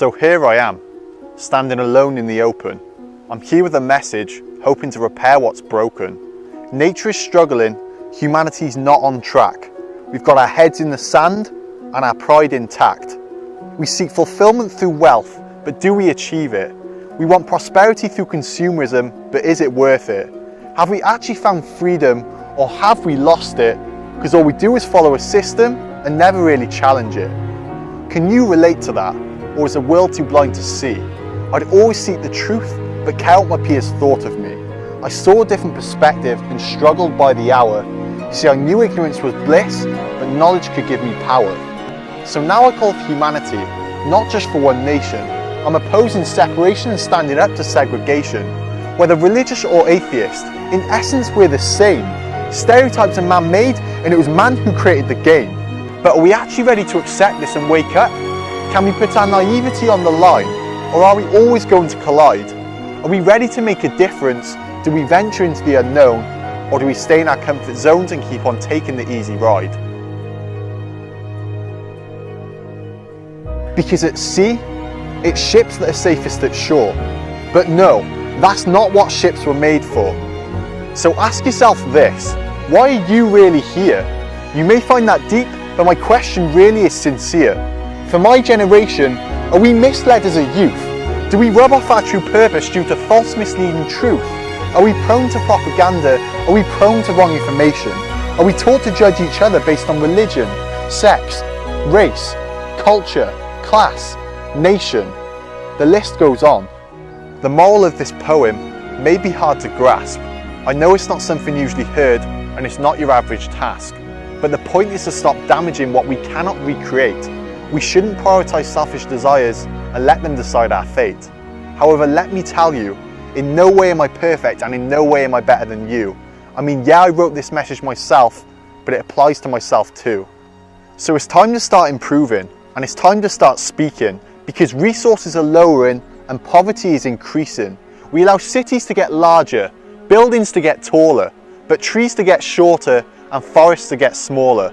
So here I am, standing alone in the open. I'm here with a message, hoping to repair what's broken. Nature is struggling, humanity's not on track. We've got our heads in the sand and our pride intact. We seek fulfillment through wealth, but do we achieve it? We want prosperity through consumerism, but is it worth it? Have we actually found freedom, or have we lost it? Because all we do is follow a system and never really challenge it. Can you relate to that? Or is the world too blind to see? I'd always seek the truth, but care what my peers thought of me. I saw a different perspective and struggled by the hour. You see, I knew ignorance was bliss, but knowledge could give me power. So now I call for humanity, not just for one nation. I'm opposing separation and standing up to segregation. Whether religious or atheist, in essence we're the same. Stereotypes are man-made, and it was man who created the game. But are we actually ready to accept this and wake up? Can we put our naivety on the line, or are we always going to collide? Are we ready to make a difference? Do we venture into the unknown, or do we stay in our comfort zones and keep on taking the easy ride? Because at sea, it's ships that are safest at shore. But no, that's not what ships were made for. So ask yourself this, why are you really here? You may find that deep, but my question really is sincere. For my generation, are we misled as a youth? Do we rub off our true purpose due to false misleading truth? Are we prone to propaganda? Are we prone to wrong information? Are we taught to judge each other based on religion, sex, race, culture, class, nation? The list goes on. The moral of this poem may be hard to grasp. I know it's not something usually heard, and it's not your average task. But the point is to stop damaging what we cannot recreate. We shouldn't prioritise selfish desires and let them decide our fate. However, let me tell you, in no way am I perfect and in no way am I better than you. I mean, yeah, I wrote this message myself, but it applies to myself too. So it's time to start improving, and it's time to start speaking, because resources are lowering and poverty is increasing. We allow cities to get larger, buildings to get taller, but trees to get shorter and forests to get smaller.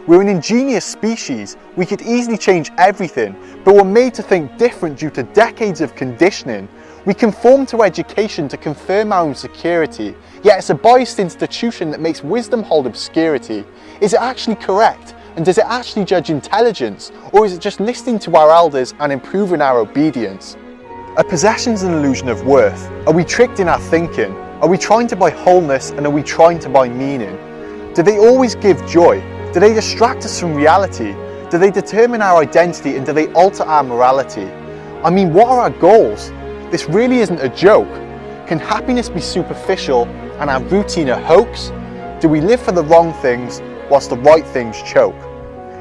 We're an ingenious species. We could easily change everything, but we're made to think different due to decades of conditioning. We conform to education to confirm our own security, yet it's a biased institution that makes wisdom hold obscurity. Is it actually correct? And does it actually judge intelligence? Or is it just listening to our elders and improving our obedience? Are possessions an illusion of worth? Are we tricked in our thinking? Are we trying to buy wholeness, and are we trying to buy meaning? Do they always give joy? Do they distract us from reality? Do they determine our identity, and do they alter our morality? I mean, what are our goals? This really isn't a joke. Can happiness be superficial and our routine a hoax? Do we live for the wrong things whilst the right things choke?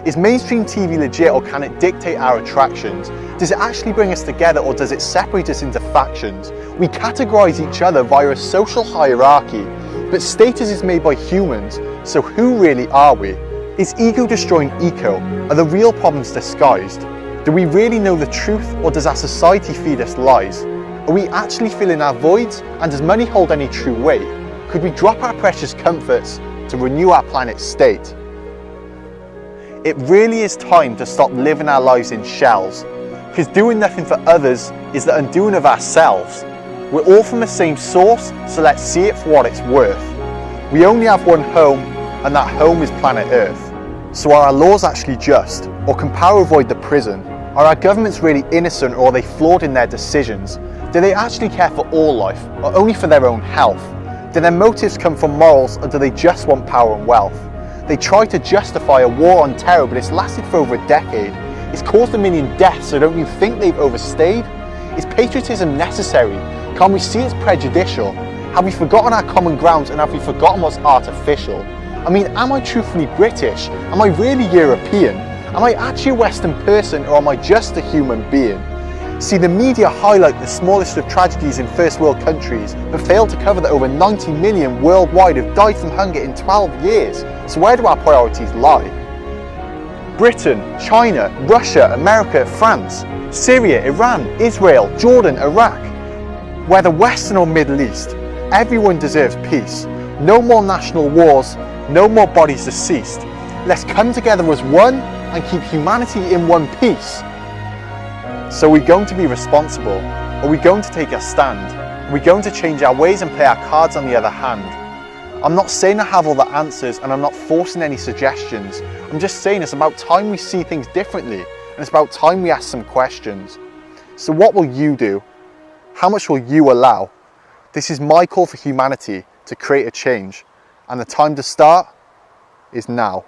Is mainstream TV legit, or can it dictate our attractions? Does it actually bring us together, or does it separate us into factions? We categorise each other via a social hierarchy, but status is made by humans, so who really are we? Is ego destroying eco? Are the real problems disguised? Do we really know the truth, or does our society feed us lies? Are we actually filling our voids, and does money hold any true weight? Could we drop our precious comforts to renew our planet's state? It really is time to stop living our lives in shells, because doing nothing for others is the undoing of ourselves. We're all from the same source, so let's see it for what it's worth. We only have one home, and that home is planet Earth. So are our laws actually just, or can power avoid the prison? Are our governments really innocent, or are they flawed in their decisions? Do they actually care for all life, or only for their own health? Do their motives come from morals, or do they just want power and wealth? They try to justify a war on terror, but it's lasted for over a decade. It's caused 1 million deaths, so don't you think they've overstayed? Is patriotism necessary? Can't we see it's prejudicial? Have we forgotten our common grounds, and have we forgotten what's artificial? I mean, am I truthfully British? Am I really European? Am I actually a Western person, or am I just a human being? See, the media highlight the smallest of tragedies in first world countries, but fail to cover that over 90 million worldwide have died from hunger in 12 years. So where do our priorities lie? Britain, China, Russia, America, France, Syria, Iran, Israel, Jordan, Iraq. Whether Western or Middle East, everyone deserves peace. No more national wars, no more bodies deceased. Let's come together as one and keep humanity in one piece. So are we going to be responsible? Are we going to take a stand? Are we going to change our ways and play our cards on the other hand? I'm not saying I have all the answers, and I'm not forcing any suggestions. I'm just saying it's about time we see things differently, and it's about time we ask some questions. So what will you do? How much will you allow? This is my call for humanity to create a change, and the time to start is now.